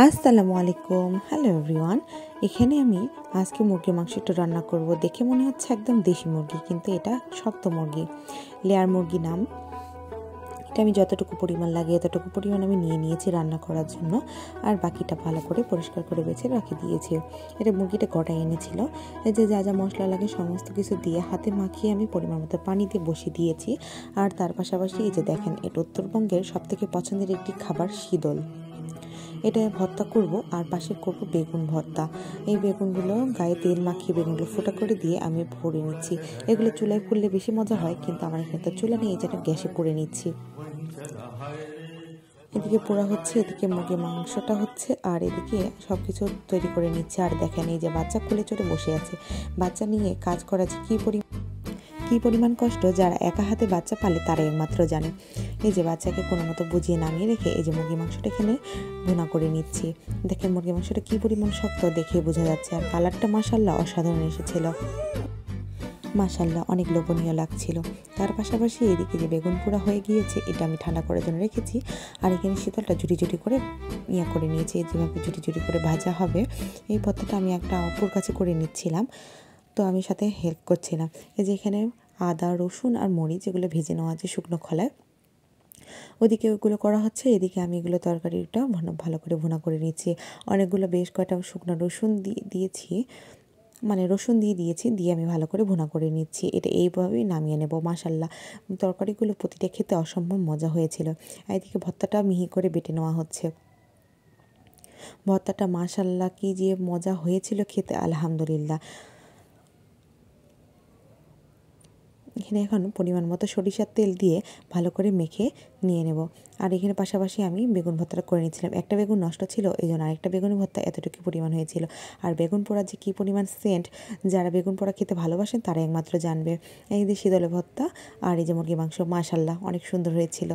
আসসালামু আলাইকুম। Hello everyone. এখানে আমি আজকে মুরগির মাংসটা রান্না করব। দেখে মনে হচ্ছে একদম দেশি মুরগি, কিন্তু এটা শক্ত মুরগি, লেয়ার মুরগি নাম। এটা আমি যতটুকু পরিমাণ লাগে এতটুকু পরিমাণ আমি নিয়ে নিয়েছি রান্না করার জন্য, আর বাকিটা ভালো করে পরিষ্কার করে বেছে রেখে দিয়েছি। এটা মুরগিটা গোটায় এনেছিল। এই যে যা যা মশলা লাগে সমস্ত কিছু দিয়ে হাতে মাখিয়ে আমি পরিমাণ মতো পানি দিয়ে বসিয়ে দিয়েছি। আর তার পাশাপাশি এই যে দেখেন, এটা উত্তরবঙ্গের সবথেকে পছন্দের একটি খাবার শীতল। এটা ভর্তা করব, আর পাশে করব বেগুন ভর্তা। এই বেগুনগুলো গায়ে তেল মাখিয়ে বেগুনগুলো ফোটা করে দিয়ে আমি ভরে নিচ্ছি। এগুলো চুলায় করলে বেশি মজা হয়, কিন্তু আমার এখানে তো চুলা নেই, যেটা গ্যাসে করে নিচ্ছি। এদিকে পোড়া হচ্ছে, এদিকে মুরগির মাংসটা হচ্ছে, আর এদিকে সব কিছু তৈরি করে নিচ্ছে। আর দেখেন এই যে বাচ্চা কোলে চড়ে বসে আছে। বাচ্চা নিয়ে কাজ করা যে কী পরিমাণ কষ্ট, যারা একা হাতে বাচ্চা পালে তারাই একমাত্র জানে। এই যে বাচ্চাকে কোনো মতো বুঝিয়ে নামিয়ে রেখে এই যে মুরগির মাংসটা এখানে ভুনা করে নিচ্ছি। দেখেন মুরগির মাংসটা কী পরিমাণ শক্ত দেখে বোঝা যাচ্ছে, আর কালারটা মাশাআল্লাহ অসাধারণ এসেছিল। মাশাআল্লাহ অনেক লোভনীয় লাগছিল। তার পাশাপাশি এদিকে যে বেগুন পোড়া হয়ে গিয়েছে, এটা আমি ঠান্ডা করার জন্য রেখেছি। আর এখানে শীতলটা জুটি করে করে নিয়েছি। যেভাবে জুটি করে ভাজা হবে, এই পদ্ধতিটা আমি একটা অপুর কাছে করে নিচ্ছিলাম, তো আমি সাথে হেল্প করছিলাম। এই যে এখানে আদা, রসুন আর মরিচ এগুলো ভেজে নেওয়া আছে শুকনো খোলায়, ওদিকে ওগুলো করা হচ্ছে। এদিকে আমি এগুলো তরকারিটা ভালো করে ভুনা করে নিচ্ছি। অনেকগুলো বেশ কয়েকটা শুকনো রসুন দিয়েছি, মানে রসুন দিয়েছি, দিয়ে আমি ভালো করে ভুনা করে নিচ্ছি। এটা এইভাবেই নামিয়ে নেব। মাশাআল্লাহ তরকারিগুলো প্রতিটা খেতে অসম্ভব মজা হয়েছিল। এদিকে ভর্তাটা মিহি করে বেটে নেওয়া হচ্ছে। ভর্তাটা মাশাআল্লাহ কি যে মজা হয়েছিল খেতে, আলহামদুলিল্লাহ। এখানে এখন পরিমাণ মতো সরিষার তেল দিয়ে ভালো করে মেখে নিয়ে নেব। আর এখানে পাশাপাশি আমি বেগুন ভর্তাটা করে নিচ্ছিলাম। একটা বেগুন নষ্ট ছিল, এই জন্য আরেকটা বেগুনের ভর্তা এতটুকু পরিমাণ হয়েছিল। আর বেগুন পোড়া যে কী পরিমাণ সেন্ট, যারা বেগুন পোড়া খেতে ভালোবাসেন তারা একমাত্র জানবে। এই যে শীতল ভর্তা আর এই যে মুরগির মাংস, মাশাআল্লাহ অনেক সুন্দর হয়েছিল।